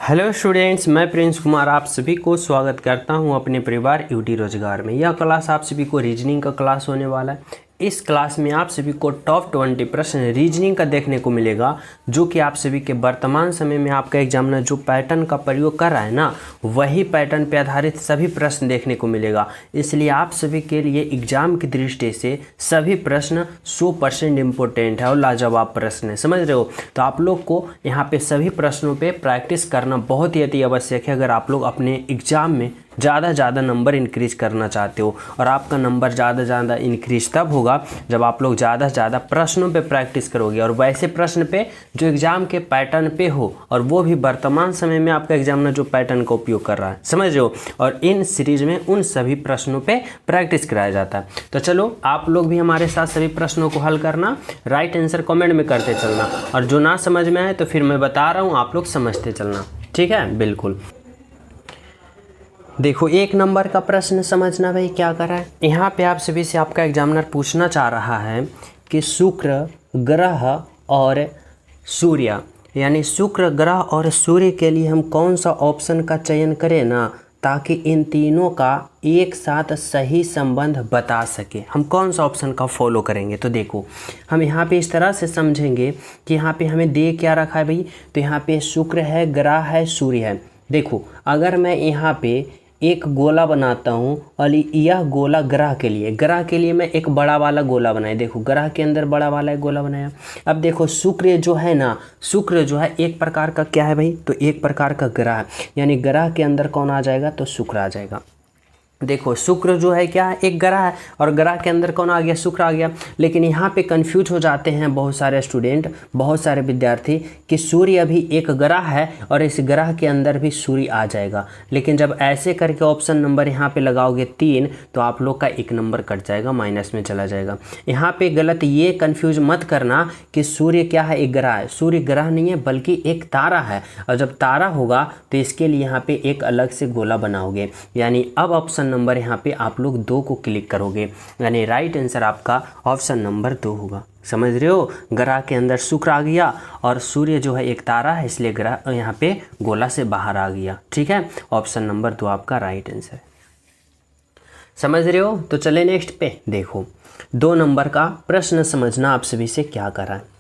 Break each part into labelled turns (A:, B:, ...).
A: Hello students, मैं Prince Kumar आप सभी को स्वागत करता हूं अपने परिवार यूटी रोजगार में। यह क्लास आप सभी को रीजनिंग का क्लास होने वाला है। इस क्लास में आप सभी को टॉप 20 प्रश्न रीजनिंग का देखने को मिलेगा, जो कि आप सभी के वर्तमान समय में आपका एग्जामिनर जो पैटर्न का प्रयोग कर रहा है ना, वही पैटर्न पे आधारित सभी प्रश्न देखने को मिलेगा। इसलिए आप सभी के लिए एग्जाम की दृष्टि से सभी प्रश्न 100% इम्पोर्टेंट है और लाजवाब प्रश्न है, समझ रहे हो। तो आप लोग को यहाँ पे सभी प्रश्नों पे प्रैक्टिस करना बहुत ही अति आवश्यक है, अगर आप लोग अपने एग्जाम में ज़्यादा नंबर इंक्रीज करना चाहते हो। और आपका नंबर ज़्यादा इंक्रीज तब होगा जब आप लोग ज़्यादा प्रश्नों पे प्रैक्टिस करोगे, और वैसे प्रश्न पे जो एग्जाम के पैटर्न पे हो, और वो भी वर्तमान समय में आपका एग्जामिनर जो पैटर्न का उपयोग कर रहा है, समझ रहे हो। और इन सीरीज में उन सभी प्रश्नों पे प्रैक्टिस कराया जाता है। तो चलो आप लोग भी हमारे साथ सभी प्रश्नों को हल करना, राइट आंसर कमेंट में करते चलना, और जो ना समझ में आए तो फिर मैं बता रहा हूँ, आप लोग समझते चलना, ठीक है। बिल्कुल देखो, 1 नंबर का प्रश्न समझना भाई क्या कर रहा है। यहाँ पे आप सभी से आपका एग्जामिनर पूछना चाह रहा है कि शुक्र ग्रह और सूर्य, यानी शुक्र ग्रह और सूर्य के लिए हम कौन सा ऑप्शन का चयन करें ना, ताकि इन तीनों का एक साथ सही संबंध बता सके। हम कौन सा ऑप्शन का फॉलो करेंगे। तो देखो, हम यहाँ पे इस तरह से समझेंगे कि यहाँ पे हमें दे क्या रखा है भाई, तो यहाँ पे शुक्र है, ग्रह है, सूर्य है। देखो, अगर मैं यहाँ पे एक गोला बनाता हूँ और यह गोला ग्रह के लिए मैं एक बड़ा वाला गोला बनाया। देखो, ग्रह के अंदर बड़ा वाला एक गोला बनाया। अब देखो, शुक्र जो है ना, शुक्र जो है एक प्रकार का क्या है भाई, तो एक प्रकार का ग्रह, यानी ग्रह के अंदर कौन आ जाएगा, तो शुक्र आ जाएगा। देखो, शुक्र जो है क्या है, एक ग्रह है, और ग्रह के अंदर कौन आ गया, शुक्र आ गया। लेकिन यहाँ पे कंफ्यूज हो जाते हैं बहुत सारे स्टूडेंट, बहुत सारे विद्यार्थी, कि सूर्य भी एक ग्रह है और इस ग्रह के अंदर भी सूर्य आ जाएगा। लेकिन जब ऐसे करके ऑप्शन नंबर यहाँ पे लगाओगे 3, तो आप लोग का 1 नंबर कट जाएगा, माइनस में चला जाएगा। यहाँ पे गलत ये कंफ्यूज मत करना कि सूर्य क्या है, एक ग्रह है। सूर्य ग्रह नहीं है, बल्कि एक तारा है, और जब तारा होगा तो इसके लिए यहाँ पे एक अलग से गोला बनाओगे। यानी अब ऑप्शन नंबर यहाँ पे आप लोग 2 को क्लिक करोगे, यानी राइट आंसर आपका ऑप्शन नंबर 2 होगा। समझ रहे हो, ग्रह के अंदर शुक्र आ गया और सूर्य जो है एक तारा है, इसलिए ग्रह यहाँ पे गोला से बाहर आ गया, ठीक है। ऑप्शन नंबर 2 आपका राइट आंसर है, समझ रहे हो। तो चले नेक्स्ट पे। देखो, 2 नंबर का प्रश्न समझना आप सभी से क्या कर रहा है।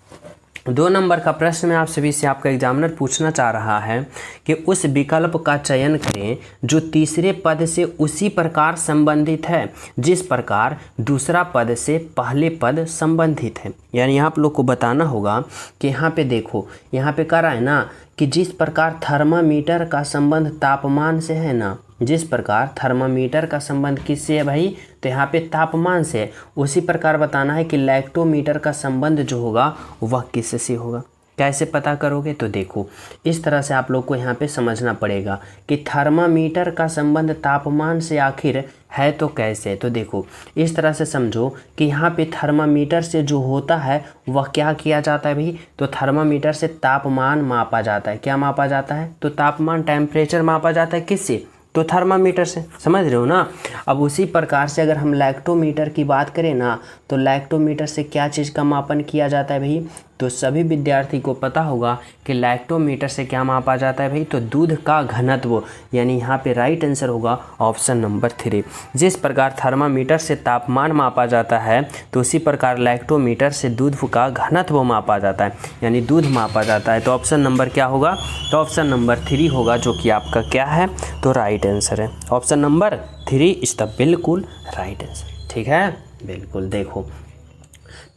A: 2 नंबर का प्रश्न में आप सभी से आपका एग्जामिनर पूछना चाह रहा है कि उस विकल्प का चयन करें जो तीसरे पद से उसी प्रकार संबंधित है जिस प्रकार दूसरा पद से पहले पद संबंधित है। यानी आप लोग को बताना होगा कि यहाँ पे देखो, यहाँ पे कह रहा है ना कि जिस प्रकार थर्मामीटर का संबंध तापमान से है ना, जिस प्रकार थर्मामीटर का संबंध किससे है भाई, तो यहाँ पे तापमान से, उसी प्रकार बताना है कि लैक्टोमीटर का संबंध जो होगा वह किससे होगा। कैसे पता करोगे, तो देखो, इस तरह से आप लोग को यहाँ पे समझना पड़ेगा कि थर्मामीटर का संबंध तापमान से आखिर है तो कैसे। तो देखो, इस तरह से समझो कि यहाँ पे थर्मामीटर से जो होता है वह क्या किया जाता है भाई, तो थर्मामीटर से तापमान मापा जाता है। क्या मापा जाता है, तो तापमान, टेम्परेचर मापा जाता है किससे, तो थर्मामीटर से, समझ रहे हो ना। अब उसी प्रकार से अगर हम लैक्टोमीटर की बात करें ना, तो लैक्टोमीटर से क्या चीज़ का मापन किया जाता है भाई, तो सभी विद्यार्थी को पता होगा कि लैक्टोमीटर से क्या मापा जाता है भाई, तो दूध का घनत्व। यानी यहाँ पे राइट आंसर होगा ऑप्शन नंबर 3। जिस प्रकार थर्मामीटर से तापमान मापा जाता है, तो उसी प्रकार लैक्टोमीटर से दूध का घनत्व मापा जाता है, यानी दूध मापा जाता है। तो ऑप्शन नंबर क्या होगा, तो ऑप्शन नंबर 3 होगा, जो कि आपका क्या है, तो राइट आंसर है। ऑप्शन नंबर 3 इज द बिल्कुल राइट आंसर, ठीक है। बिल्कुल, देखो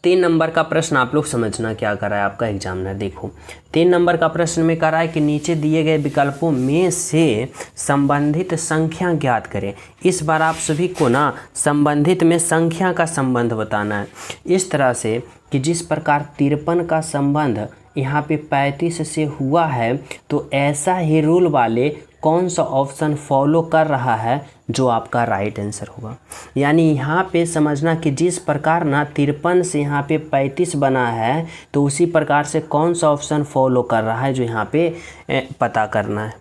A: 3 नंबर का प्रश्न आप लोग समझना क्या कर रहा है आपका एग्जामिनर। देखो, 3 नंबर का प्रश्न में कर रहा है कि नीचे दिए गए विकल्पों में से संबंधित संख्या ज्ञात करें। इस बार आप सभी को ना संबंधित में संख्या का संबंध बताना है, इस तरह से कि जिस प्रकार 53 का संबंध यहाँ पे 35 से हुआ है, तो ऐसा ही रूल वाले कौन सा ऑप्शन फॉलो कर रहा है, जो आपका राइट आंसर होगा। यानी यहाँ पे समझना कि जिस प्रकार ना 53 से यहाँ पे 35 बना है, तो उसी प्रकार से कौन सा ऑप्शन फॉलो कर रहा है, जो यहाँ पे पता करना है।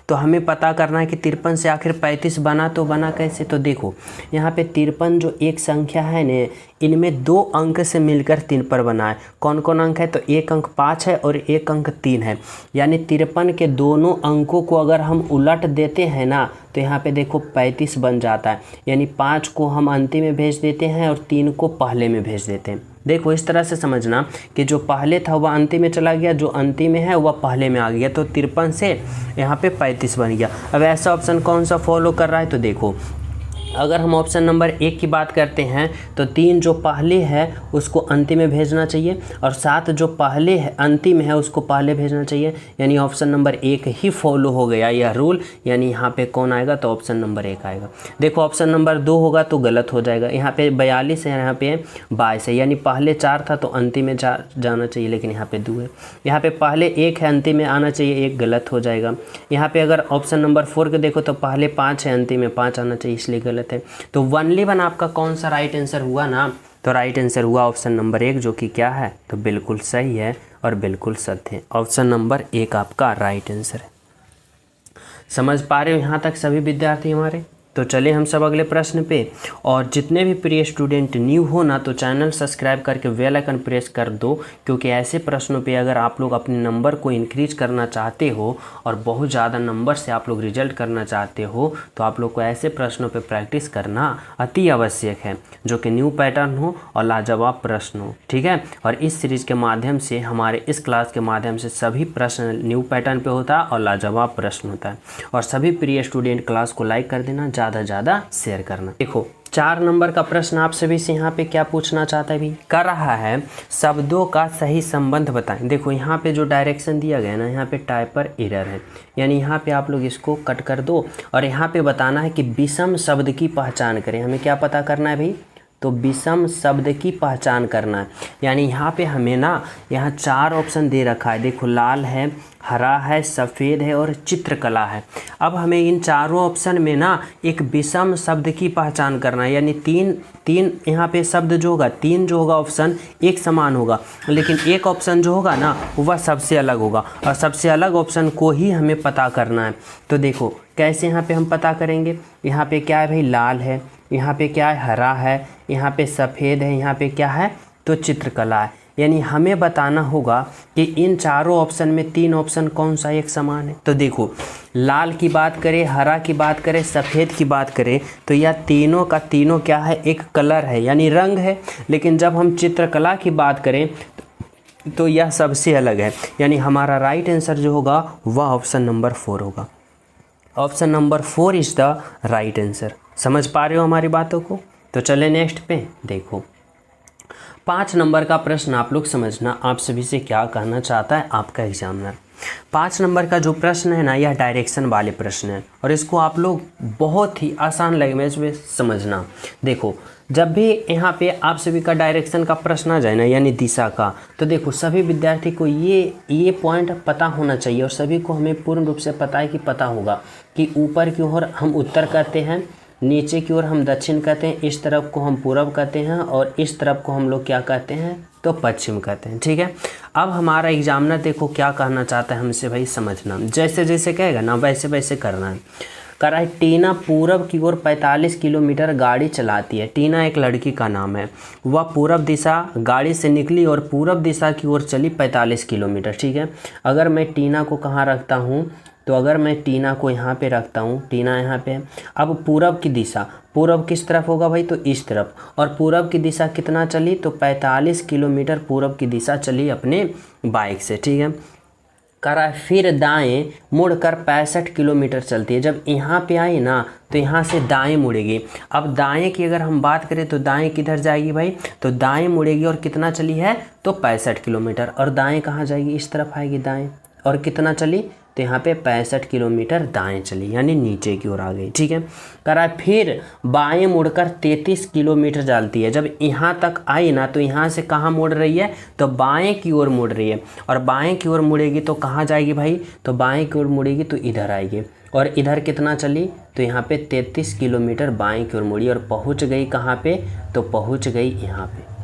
A: तो हमें पता करना है कि 53 से आखिर 35 बना, तो बना कैसे। तो देखो यहाँ पे 53 जो एक संख्या है ने, इनमें 2 अंक से मिलकर 3 पर बना है। कौन कौन अंक है, तो एक अंक 5 है और एक अंक 3 है। यानी 53 के दोनों अंकों को अगर हम उलट देते हैं ना, तो यहाँ पे देखो 35 बन जाता है। यानी 5 को हम अंतिम में भेज देते हैं और 3 को पहले में भेज देते हैं। देखो इस तरह से समझना कि जो पहले था वह अंतिम में चला गया, जो अंतिम में है वह पहले में आ गया, तो 53 से यहाँ पे 35 बन गया। अब ऐसा ऑप्शन कौन सा फॉलो कर रहा है, तो देखो अगर हम ऑप्शन नंबर 1 की बात करते हैं तो 3 जो पहले है उसको अंतिम में भेजना चाहिए और 7 जो पहले है अंतिम है उसको पहले भेजना चाहिए। यानी ऑप्शन नंबर 1 ही फॉलो हो गया यह रूल। यानी यहाँ पे कौन आएगा, तो ऑप्शन नंबर 1 आएगा। देखो ऑप्शन नंबर 2 होगा तो गलत हो जाएगा। यहाँ पे 42 है, यहाँ पे 22 है। यानी पहले 4 था तो अंतिम में जाना चाहिए, लेकिन यहाँ पे 2 है। यहाँ पे पहले 1 है, अंतिम में आना चाहिए, 1 गलत हो जाएगा। यहाँ पे अगर ऑप्शन नंबर 4 के देखो तो पहले 5 है, अंतिम में 5 आना चाहिए, इसलिए गलत है। तो 1 आपका कौन सा राइट आंसर हुआ ना, तो राइट आंसर हुआ ऑप्शन नंबर 1, जो कि क्या है, तो बिल्कुल सही है और बिल्कुल सत्य है। ऑप्शन नंबर 1 आपका राइट आंसर है। समझ पा रहे हो यहाँ तक सभी विद्यार्थी हमारे। तो चलिए हम सब अगले प्रश्न पे। और जितने भी प्रिय स्टूडेंट न्यू हो ना, तो चैनल सब्सक्राइब करके बेल आइकन प्रेस कर दो, क्योंकि ऐसे प्रश्नों पे अगर आप लोग अपने नंबर को इंक्रीज करना चाहते हो और बहुत ज़्यादा नंबर से आप लोग रिजल्ट करना चाहते हो, तो आप लोग को ऐसे प्रश्नों पे प्रैक्टिस करना अति आवश्यक है, जो कि न्यू पैटर्न हो और लाजवाब प्रश्न हो। ठीक है, और इस सीरीज के माध्यम से, हमारे इस क्लास के माध्यम से सभी प्रश्न न्यू पैटर्न पे होता है और लाजवाब प्रश्न होता है। और सभी प्रिय स्टूडेंट क्लास को लाइक कर देना, ज़्यादा शेयर करना। देखो 4 नंबर का प्रश्न आप सभी से यहाँ पे क्या पूछना चाहता है भी, कर रहा है शब्दों का सही संबंध बताएं। देखो यहाँ पे जो डायरेक्शन दिया गया है ना, यहाँ पे टाइपर एरर है। यानी यहाँ पे आप लोग इसको कट कर दो और यहाँ पे बताना है कि विषम शब्द की पहचान करें। हमें क्या पता करना है भाई, तो विषम शब्द की पहचान करना है। यानी यहाँ पे हमें ना, यहाँ 4 ऑप्शन दे रखा है। देखो लाल है, हरा है, सफ़ेद है और चित्रकला है। अब हमें इन चारों ऑप्शन में ना एक विषम शब्द की पहचान करना है। यानी तीन यहाँ पे शब्द जो होगा, 3 जो होगा ऑप्शन एक समान होगा, लेकिन एक ऑप्शन जो होगा ना वह सबसे अलग होगा और सबसे अलग ऑप्शन को ही हमें पता करना है। तो देखो कैसे यहाँ पे हम पता करेंगे। यहाँ पे क्या है भाई, लाल है, यहाँ पे क्या है, हरा है, यहाँ पे सफ़ेद है, यहाँ पे क्या है, तो चित्रकला है। यानी हमें बताना होगा कि इन चारों ऑप्शन में 3 ऑप्शन कौन सा एक समान है। तो देखो लाल की बात करें, हरा की बात करें, सफ़ेद की बात करें, तो यह तीनों का तीनों क्या है, एक कलर है यानी रंग है। लेकिन जब हम चित्रकला की बात करें तो यह सबसे अलग है। यानी हमारा राइट आंसर जो होगा वह ऑप्शन नंबर 4 होगा। Option number 4 is the right answer. समझ पा रहे हो हमारी बातों को। तो चले नेक्स्ट पे। देखो 5 नंबर का प्रश्न आप लोग समझना, आप सभी से क्या कहना चाहता है आपका एग्जामिनर। 5 नंबर का जो प्रश्न है ना, यह डायरेक्शन वाले प्रश्न है और इसको आप लोग बहुत ही आसान लैंग्वेज में समझना। देखो जब भी यहाँ पे आप सभी का डायरेक्शन का प्रश्न आ जाए ना, यानी दिशा का, तो देखो सभी विद्यार्थी को ये पॉइंट पता होना चाहिए और सभी को हमें पूर्ण रूप से पता है कि पता होगा कि ऊपर की ओर हम उत्तर कहते हैं, नीचे की ओर हम दक्षिण कहते हैं, इस तरफ को हम पूर्व कहते हैं और इस तरफ को हम लोग क्या कहते हैं, तो पश्चिम कहते हैं। ठीक है, अब हमारा एग्जामिनर देखो क्या कहना चाहता है हमसे भाई, समझना। जैसे जैसे कहेगा ना वैसे वैसे करना है। कह रहा है टीना पूरब की ओर 45 किलोमीटर गाड़ी चलाती है। टीना एक लड़की का नाम है। वह पूरब दिशा गाड़ी से निकली और पूरब दिशा की ओर चली 45 किलोमीटर। ठीक है, अगर मैं टीना को कहाँ रखता हूँ, तो अगर मैं टीना को यहाँ पे रखता हूँ, टीना यहाँ पे है। अब पूरब की दिशा, पूरब किस तरफ होगा भाई, तो इस तरफ। और पूरब की दिशा कितना चली, तो 45 किलोमीटर पूरब की दिशा चली अपने बाइक से। ठीक है, कह रहा है फिर दाएं मुड़कर 65 किलोमीटर चलती है। जब यहाँ पे आई ना तो यहाँ से दाएं मुड़ेगी। अब दाएं की अगर हम बात करें तो दाएं किधर जाएगी भाई, तो दाएं मुड़ेगी और कितना चली है, तो 65 किलोमीटर। और दाएं कहाँ जाएगी, इस तरफ आएगी दाएं, और कितना चली, तो यहाँ पे 65 किलोमीटर दाएं चली, यानी नीचे की ओर आ गई। ठीक है, कह रहा है फिर बाएं मुड़कर 33 किलोमीटर चलती है। जब यहाँ तक आई ना तो यहाँ से कहाँ मुड़ रही है, तो बाएं की ओर मुड़ रही है। और बाएं की ओर मुड़ेगी तो कहाँ जाएगी भाई, तो बाएं की ओर मुड़ेगी तो इधर आएगी। और इधर कितना चली, तो यहाँ पे 33 किलोमीटर बाएं की ओर मुड़ी और पहुँच गई कहाँ पे, तो पहुँच गई यहाँ पे।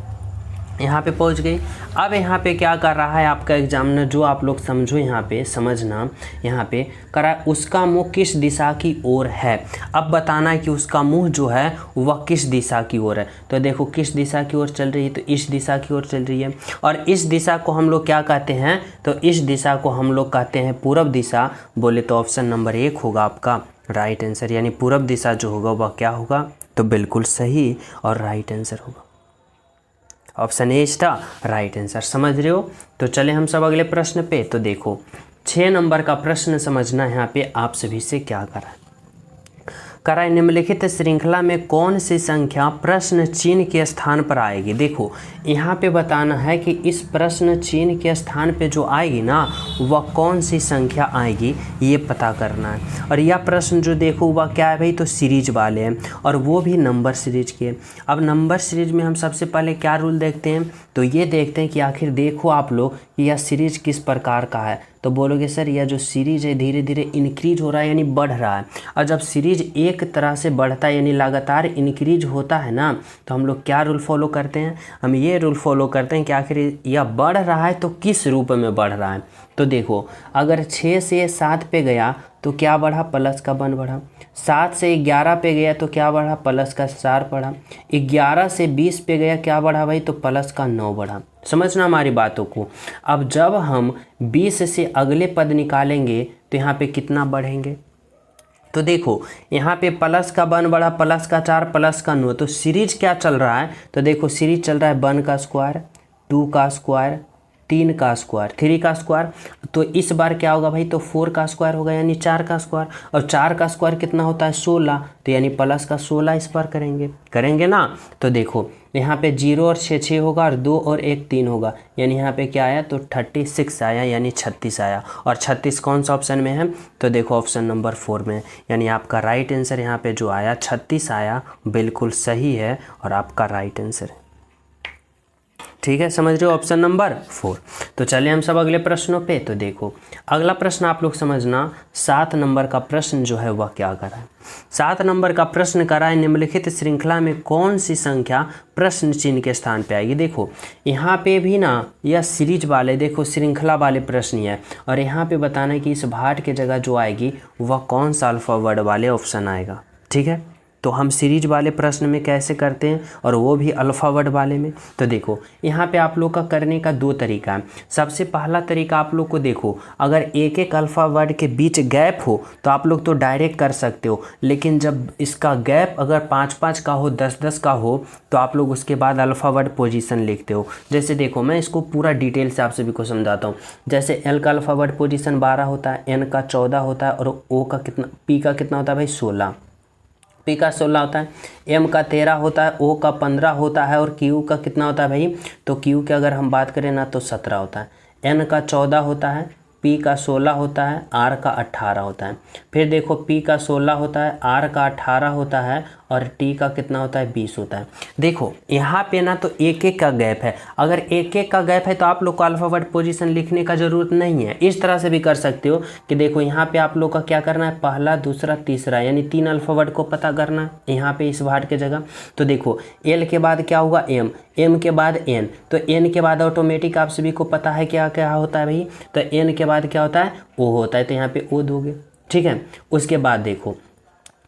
A: यहाँ पे पहुँच गई। अब यहाँ पे क्या कर रहा है आपका एग्जामिनर, जो आप लोग समझो यहाँ पे समझना, यहाँ पे करा उसका मुँह किस दिशा की ओर है। अब बताना है कि उसका मुँह जो है वह किस दिशा की ओर है। तो देखो किस दिशा की ओर चल रही है, तो इस दिशा की ओर चल रही है। और इस दिशा को हम लोग क्या कहते हैं, तो इस दिशा को हम लोग कहते हैं पूरब दिशा। बोले तो ऑप्शन नंबर 1 होगा आपका राइट आंसर, यानी पूरब दिशा जो होगा वह क्या होगा, तो बिल्कुल सही और राइट आंसर होगा। Option A is the right answer. समझ रहे हो। तो चले हम सब अगले प्रश्न पे। तो देखो 6 नंबर का प्रश्न समझना, यहाँ पे आप सभी से क्या करा है, निम्नलिखित श्रृंखला में कौन सी संख्या प्रश्न चिन्ह के स्थान पर आएगी। देखो यहाँ पे बताना है कि इस प्रश्न चिन्ह के स्थान पे जो आएगी ना वह कौन सी संख्या आएगी, ये पता करना है। और यह प्रश्न जो देखो वह क्या है भाई, तो सीरीज वाले हैं, और वो भी नंबर सीरीज के। अब नंबर सीरीज में हम सबसे पहले क्या रूल देखते हैं, तो ये देखते हैं कि आखिर देखो आप लोग कि यह सीरीज किस प्रकार का है। तो बोलोगे सर यह जो सीरीज है धीरे धीरे इंक्रीज हो रहा है, यानी बढ़ रहा है। और जब सीरीज एक तरह से बढ़ता है यानी लगातार इंक्रीज होता है ना, तो हम लोग क्या रूल फॉलो करते हैं, हम ये रूल फॉलो करते हैं कि आखिर यह बढ़ रहा है तो किस रूप में बढ़ रहा है। तो देखो अगर 6 से 7 पे गया तो क्या बढ़ा, प्लस का 1 बढ़ा। 7 से 11 पे गया तो क्या बढ़ा, प्लस का 4 बढ़ा। 11 से 20 पे गया क्या बढ़ा भाई, तो प्लस का 9 बढ़ा। समझना हमारी बातों को। अब जब हम 20 से अगले पद निकालेंगे तो यहाँ पे कितना बढ़ेंगे, तो देखो यहाँ पे प्लस का 1 बढ़ा, प्लस का 4, प्लस का 9। तो सीरीज क्या चल रहा है, तो देखो सीरीज चल रहा है 1 का स्क्वायर, 2 का स्क्वायर, 3 का स्क्वायर, 3 का स्क्वायर। तो इस बार क्या होगा भाई, तो 4 का स्क्वायर होगा यानी 4 का स्क्वायर। और 4 का स्क्वायर कितना होता है, 16। तो यानी प्लस का 16 इस बार करेंगे ना। तो देखो यहाँ पे 0 और 6 6 होगा, और 2 और 1 3 होगा, यानी यहाँ पे क्या आया, तो 36 आया, यानी 36 आया। और 36 कौन सा ऑप्शन में है, तो देखो ऑप्शन नंबर 4 में। यानी आपका राइट आंसर यहाँ पे जो आया 36 आया, बिल्कुल सही है और आपका राइट आंसर है। ठीक है, समझ रहे हो, ऑप्शन नंबर 4। तो चलिए हम सब अगले प्रश्नों पे। तो देखो अगला प्रश्न आप लोग समझना, 7 नंबर का प्रश्न जो है वह क्या करा है। 7 नंबर का प्रश्न करा है, निम्नलिखित श्रृंखला में कौन सी संख्या प्रश्न चिन्ह के स्थान पे आएगी। देखो यहाँ पे भी ना यह सीरीज वाले, देखो श्रृंखला वाले प्रश्न ही है, और यहाँ पे बताना है कि इस भाट के जगह जो आएगी वह कौन सा अल्फावर्ड वाले ऑप्शन आएगा। ठीक है, तो हम सीरीज वाले प्रश्न में कैसे करते हैं, और वो भी अल्फ़ावर्ड वाले में। तो देखो यहाँ पे आप लोग का करने का 2 तरीका है। सबसे पहला तरीका आप लोग को देखो, अगर एक एक अल्फ़ावर्ड के बीच गैप हो तो आप लोग तो डायरेक्ट कर सकते हो, लेकिन जब इसका गैप अगर 5-5 का हो, 10-10 का हो, तो आप लोग उसके बाद अल्फ़ावर्ड पोजीशन लिखते हो। जैसे देखो मैं इसको पूरा डिटेल से आप सभी को समझाता हूँ। जैसे एल का अल्फ़ावर्ड पोजीशन 12 होता है, एन का 14 होता है, और ओ का कितना, पी का कितना होता है भाई 16, पी का 16 होता है, एम का 13 होता है, ओ का 15 होता है, और क्यू का कितना होता है भाई, तो क्यू की अगर हम बात करें ना तो 17 होता है। एन का 14 होता है, पी का 16 होता है, आर का 18 होता है। फिर देखो पी का 16 होता है, आर का 18 होता है, और टी का कितना होता है 20 होता है। देखो यहाँ पे ना तो एक एक का गैप है, अगर एक एक का गैप है तो आप लोग को अल्फ़ावर्ड पोजीशन लिखने का ज़रूरत नहीं है। इस तरह से भी कर सकते हो कि देखो यहाँ पे आप लोग का क्या करना है, पहला दूसरा तीसरा, यानी 3 अल्फ़ावर्ड को पता करना है यहाँ पे इस भाट के जगह। तो देखो एल के बाद क्या होगा एम, एम के बाद एन, तो एन के बाद ऑटोमेटिक आप सभी को पता है क्या क्या होता है भाई, तो एन के बाद क्या होता है ओ होता है, तो यहाँ पे ओ दोगे। ठीक है, उसके बाद देखो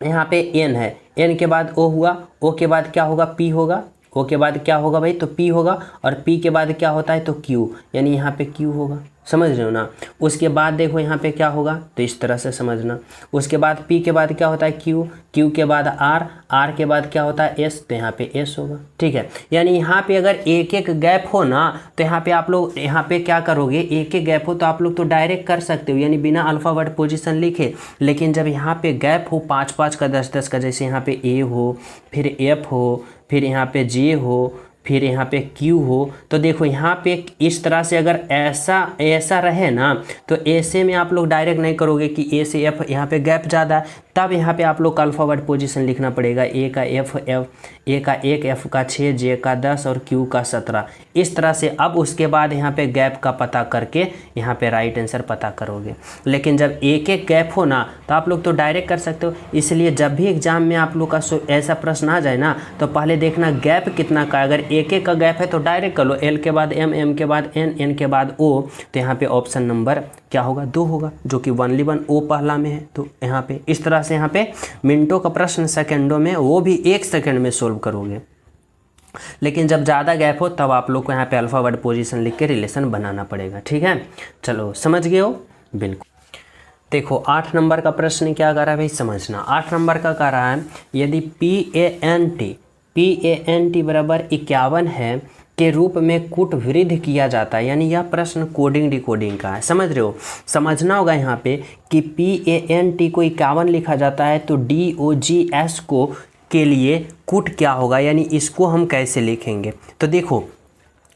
A: यहाँ पे एन है, एन के बाद ओ हुआ, ओ के बाद क्या होगा पी होगा, ओ के बाद क्या होगा भाई, तो पी होगा, और पी के बाद क्या होता है तो क्यू, यानी यहाँ पे क्यू होगा। समझ रहे हो ना। उसके बाद देखो यहाँ पे क्या होगा, तो इस तरह से समझना। उसके बाद पी के बाद क्या होता है क्यू, क्यू के बाद आर, आर के बाद क्या होता है एस, तो यहाँ पे एस होगा। ठीक है, यानी यहाँ पे अगर एक एक गैप हो ना तो यहाँ पे आप लोग यहाँ पे क्या करोगे, एक एक गैप हो तो आप लोग तो डायरेक्ट कर सकते हो, यानी बिना अल्फ़ावर्ड पोजीशन लिखे। लेकिन जब यहाँ पे गैप हो 5-5 का, 10-10 का, जैसे यहाँ पे ए हो, फिर एफ हो, फिर यहाँ पे जे हो, फिर यहाँ पे Q हो, तो देखो यहाँ पे इस तरह से अगर ऐसा रहे ना तो ऐसे में आप लोग डायरेक्ट नहीं करोगे कि ए से एफ, यहाँ पे गैप ज़्यादा है, तब यहाँ पे आप लोग का अल्फ़ावर्ड पोजीशन लिखना पड़ेगा। ए का एफ, ए का 1, एफ का 6, जे का 10 और क्यू का 17, इस तरह से। अब उसके बाद यहाँ पे गैप का पता करके यहाँ पे राइट आंसर पता करोगे। लेकिन जब एक एक गैप हो ना तो आप लोग तो डायरेक्ट कर सकते हो। इसलिए जब भी एग्जाम में आप लोग का ऐसा प्रश्न आ जाए ना तो पहले देखना गैप कितना का, अगर एक एक का गैप है तो डायरेक्ट कर लो, एल के बाद एम, एम के बाद एन, एन के बाद ओ, तो यहाँ पे ऑप्शन नंबर क्या होगा 2 होगा, जो कि 1 1 ओ पहला में है। तो यहाँ पे इस तरह से यहाँ पे मिनटों का प्रश्न सेकंडों में, वो भी 1 सेकंड में सोल्व करोगे। लेकिन जब ज़्यादा गैप हो तब आप लोग को यहाँ पे अल्फ़ाबेट पोजीशन लिख के रिलेशन बनाना पड़ेगा। ठीक है, चलो समझ गए हो? बिल्कुल। देखो 8 नंबर का प्रश्न क्या कर रहा है भाई, समझना। 8 नंबर का कह रहा है यदि PANT बराबर 51 है के रूप में कूट वृद्धि किया जाता है, यानी यह प्रश्न कोडिंग डिकोडिंग का है, समझ रहे हो? समझना होगा यहाँ पे कि PANT को 51 लिखा जाता है तो DOGS को के लिए कूट क्या होगा, यानी इसको हम कैसे लिखेंगे। तो देखो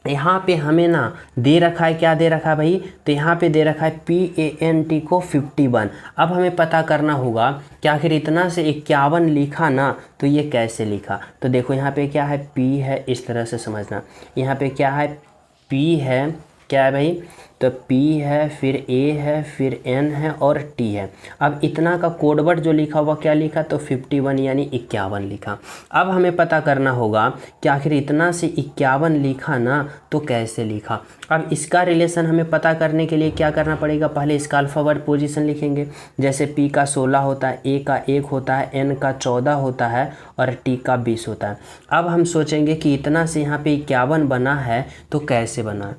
A: यहाँ पे हमें ना दे रखा है, क्या दे रखा है भाई, तो यहाँ पे दे रखा है PANT को 51। अब हमें पता करना होगा कि आखिर इतना से 51 लिखा ना, तो ये कैसे लिखा। तो देखो यहाँ पे क्या है, P है, इस तरह से समझना। यहाँ पे क्या है, P है, क्या है भाई, तो P है, फिर A है, फिर N है और T है। अब इतना का कोडवर्ड जो लिखा हुआ क्या लिखा, तो 51 यानी 51 लिखा। अब हमें पता करना होगा कि आखिर इतना से 51 लिखा ना, तो कैसे लिखा। अब इसका रिलेशन हमें पता करने के लिए क्या करना पड़ेगा, पहले इसका अल्फ़ाबेट पोजीशन लिखेंगे। जैसे P का 16 होता है, A का 1 होता है, N का 14 होता है और T का 20 होता है। अब हम सोचेंगे कि इतना से यहाँ पे 51 बना है तो कैसे बना।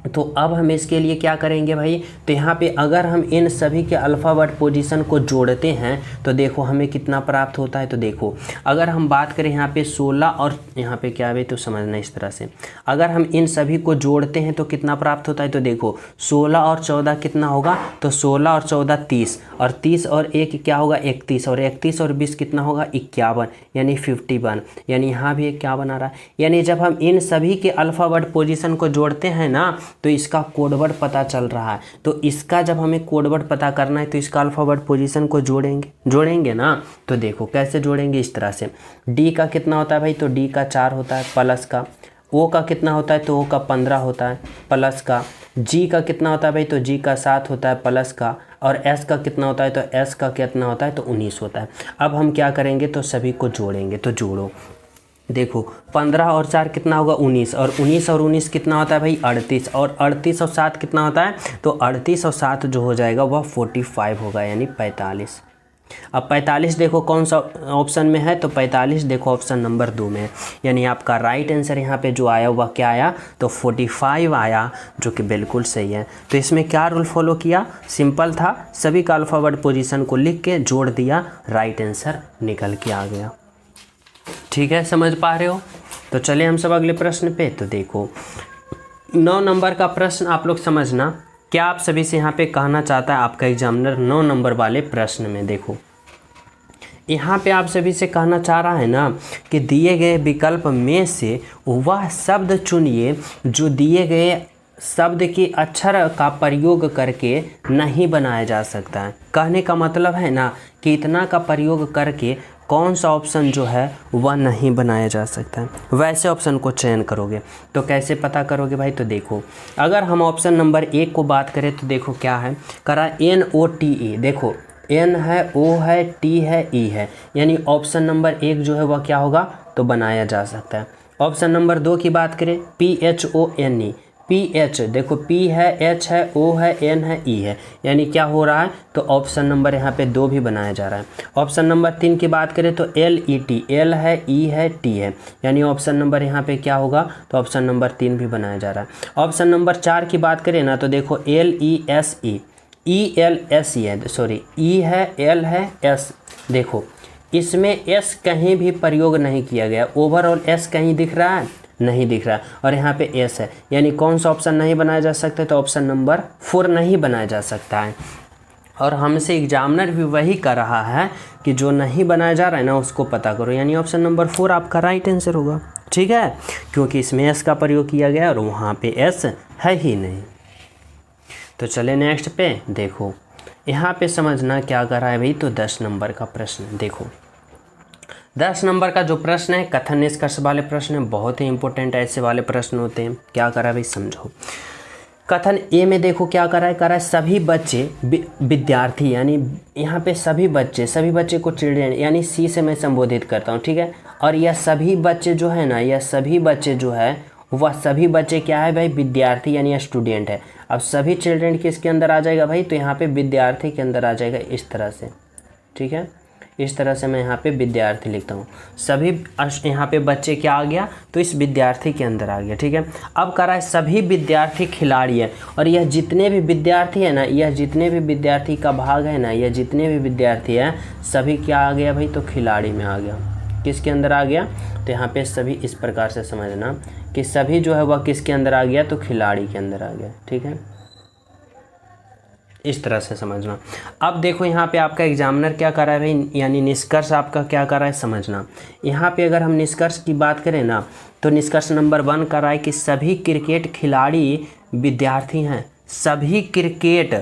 A: तो अब हम इसके लिए क्या करेंगे भाई, तो यहाँ पे अगर हम इन सभी के अल्फ़ाबेट पोजीशन को जोड़ते हैं तो देखो हमें कितना प्राप्त होता है। तो देखो अगर हम बात करें यहाँ पे 16 और यहाँ पे क्या है तो समझना इस तरह से, अगर हम इन सभी को जोड़ते हैं तो कितना प्राप्त होता है। तो देखो 16 और 14 कितना होगा, तो 16 और 14 30, और 30 और 1 क्या होगा 31, और 31 और 20 कितना होगा 51, यानी 51, यानी यहाँ भी 51 आ रहा है। यानी जब हम इन सभी के अल्फ़ाबेट पोजीशन को जोड़ते हैं ना, तो इसका कोडवर्ड पता चल रहा है। तो इसका जब हमें कोडवर्ड पता करना है तो इसका अल्फ़ाबेट पोजीशन को जोड़ेंगे ना। तो देखो कैसे जोड़ेंगे, इस तरह से। डी का कितना होता है भाई, तो डी का 4 होता है प्लस का। ओ का कितना होता है, तो ओ का 15 होता है प्लस का। जी का कितना होता है भाई, तो जी का 7 होता है प्लस का। और एस का कितना होता है, तो एस का कितना होता है, तो 19 होता है। अब हम क्या करेंगे, तो सभी को जोड़ेंगे। तो जोड़ो, देखो 15 और 4 कितना होगा 19, और 19 और 19 कितना होता है भाई 38, और 38 और 7 कितना होता है, तो 38 और 7 जो हो जाएगा वह 45 होगा, यानी 45। अब 45 देखो कौन सा ऑप्शन में है, तो 45 देखो ऑप्शन नंबर 2 में है। यानी आपका राइट आंसर यहाँ पे जो आया वह क्या आया, तो 45 आया, जो कि बिल्कुल सही है। तो इसमें क्या रूल फॉलो किया, सिंपल था, सभी का अल्फ़ाबेट पोजीशन को लिख के जोड़ दिया, राइट आंसर निकल के आ गया। ठीक है, समझ पा रहे हो? तो चलिए हम सब अगले प्रश्न पे। तो देखो 9 नंबर का प्रश्न आप लोग समझना, क्या आप सभी से यहाँ पे कहना चाहता है आपका एग्जामिनर 9 नंबर वाले प्रश्न में। देखो यहाँ पे आप सभी से कहना चाह रहा है ना कि दिए गए विकल्प में से वह शब्द चुनिए जो दिए गए शब्द के अक्षर का प्रयोग करके नहीं बनाया जा सकता है। कहने का मतलब है ना कि इतना का प्रयोग करके कौन सा ऑप्शन जो है वह नहीं बनाया जा सकता है, वैसे ऑप्शन को चयन करोगे। तो कैसे पता करोगे भाई, तो देखो अगर हम ऑप्शन नंबर 1 को बात करें तो देखो क्या है, करा NOTE। देखो N है, O है, T है, E है, यानी ऑप्शन नंबर 1 जो है वह क्या होगा, तो बनाया जा सकता है। ऑप्शन नंबर 2 की बात करें PHONE, PH, देखो P है, H है, O है, N है, E है, यानी क्या हो रहा है, तो ऑप्शन नंबर यहाँ पे 2 भी बनाया जा रहा है। ऑप्शन नंबर 3 की बात करें तो LET, L है, E है, T है, यानी ऑप्शन नंबर यहाँ पे क्या होगा, तो ऑप्शन नंबर 3 भी बनाया जा रहा है। ऑप्शन नंबर 4 की बात करें ना, तो देखो LESE, ELSE है, सॉरी E है, L है, S, देखो इसमें S कहीं भी प्रयोग नहीं किया गया, ओवरऑल S कहीं दिख रहा है, नहीं दिख रहा, और यहाँ पे एस है, यानी कौन सा ऑप्शन नहीं बनाया जा सकता है, तो ऑप्शन नंबर 4 नहीं बनाया जा सकता है। और हमसे एग्जामिनर भी वही कर रहा है कि जो नहीं बनाया जा रहा है ना उसको पता करो, यानी ऑप्शन नंबर 4 आपका राइट आंसर होगा। ठीक है, क्योंकि इसमें एस का प्रयोग किया गया और वहाँ पे एस है ही नहीं। तो चले नेक्स्ट पे। देखो यहाँ पे समझना क्या कर रहा है भाई, तो 10 नंबर का प्रश्न। देखो 10 नंबर का जो प्रश्न है कथन निष्कर्ष वाले प्रश्न है, बहुत ही इंपॉर्टेंट ऐसे वाले प्रश्न होते हैं। क्या करा भाई, समझो। कथन ए में देखो क्या करा है सभी बच्चे विद्यार्थी, यानी यहाँ पे सभी बच्चे को चिल्ड्रेन, यानी सी से मैं संबोधित करता हूँ। ठीक है, और यह सभी बच्चे जो है ना, यह सभी बच्चे जो है वह सभी बच्चे क्या है भाई, विद्यार्थी यानी स्टूडेंट है। अब सभी चिल्ड्रेन किसके अंदर आ जाएगा भाई, तो यहाँ पे विद्यार्थी के अंदर आ जाएगा इस तरह से, ठीक है। इस तरह से मैं यहाँ पे विद्यार्थी लिखता हूँ। सभी यहाँ पे बच्चे क्या आ गया, तो इस विद्यार्थी के अंदर आ गया, ठीक है। अब कह रहा है सभी विद्यार्थी खिलाड़ी है, और यह जितने भी विद्यार्थी है ना, यह जितने भी विद्यार्थी का भाग है ना, यह जितने भी विद्यार्थी हैं सभी क्या आ गया भाई, तो खिलाड़ी में आ गया। किसके अंदर आ गया, तो यहाँ पे सभी इस प्रकार से समझना कि सभी जो है वह किसके अंदर आ गया, तो खिलाड़ी के अंदर आ गया, ठीक है। इस तरह से समझना। अब देखो यहाँ पे आपका एग्जामिनर क्या कर रहा है भाई, यानी निष्कर्ष आपका क्या कर रहा है समझना। यहाँ पे अगर हम निष्कर्ष की बात करें ना, तो निष्कर्ष नंबर 1 कर रहा है कि सभी क्रिकेट खिलाड़ी विद्यार्थी हैं। सभी क्रिकेट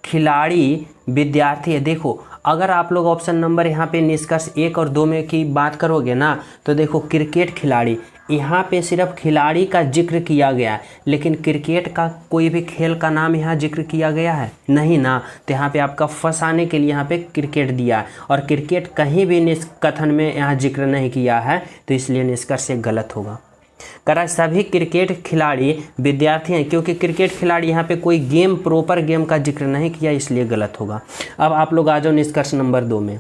A: खिलाड़ी विद्यार्थी है। देखो अगर आप लोग ऑप्शन नंबर यहाँ पे निष्कर्ष 1 और 2 में की बात करोगे ना, तो देखो क्रिकेट खिलाड़ी, यहाँ पे सिर्फ खिलाड़ी का जिक्र किया गया है, लेकिन क्रिकेट का कोई भी खेल का नाम यहाँ जिक्र किया गया है नहीं ना। तो यहाँ पे आपका फंसाने के लिए यहाँ पे क्रिकेट दिया है, और क्रिकेट कहीं भी कथन में यहाँ जिक्र नहीं किया है, तो इसलिए निष्कर्ष से गलत होगा। करा सभी क्रिकेट खिलाड़ी विद्यार्थी हैं, क्योंकि क्रिकेट खिलाड़ी यहाँ पे कोई गेम, प्रॉपर गेम का जिक्र नहीं किया, इसलिए गलत होगा। अब आप लोग आ जाओ निष्कर्ष नंबर 2 में।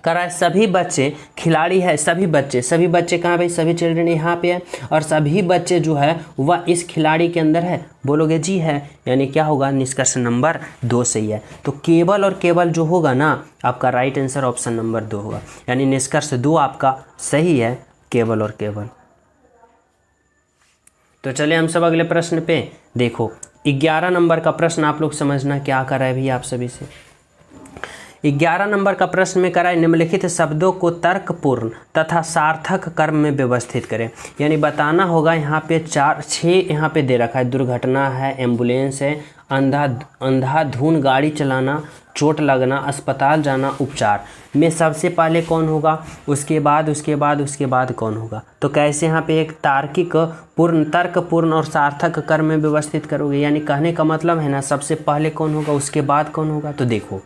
A: करा सभी बच्चे खिलाड़ी है। सभी बच्चे कहाँ भाई, सभी चिल्ड्रन यहाँ पे है, और सभी बच्चे जो है वह इस खिलाड़ी के अंदर है। बोलोगे जी है, यानी क्या होगा, निष्कर्ष नंबर 2 सही है। तो केवल और केवल जो होगा ना, आपका राइट आंसर ऑप्शन नंबर 2 होगा, यानी निष्कर्ष 2 आपका सही है, केवल और केवल। तो चलिए हम सब अगले प्रश्न पे। देखो 11 नंबर का प्रश्न आप लोग समझना क्या कर रहा है भी आप सभी से। 11 नंबर का प्रश्न में करा है निम्नलिखित शब्दों को तर्कपूर्ण तथा सार्थक कर्म में व्यवस्थित करें। यानी बताना होगा, यहाँ पे 6 यहाँ पे दे रखा है। दुर्घटना है, एम्बुलेंस है, अंधाधुन गाड़ी चलाना, चोट लगना, अस्पताल जाना, उपचार में सबसे पहले कौन होगा, उसके बाद कौन होगा। तो कैसे यहाँ पे एक तर्कपूर्ण और सार्थक कर्म में व्यवस्थित करोगे, यानी कहने का मतलब है ना सबसे पहले कौन होगा, उसके बाद कौन होगा। तो देखो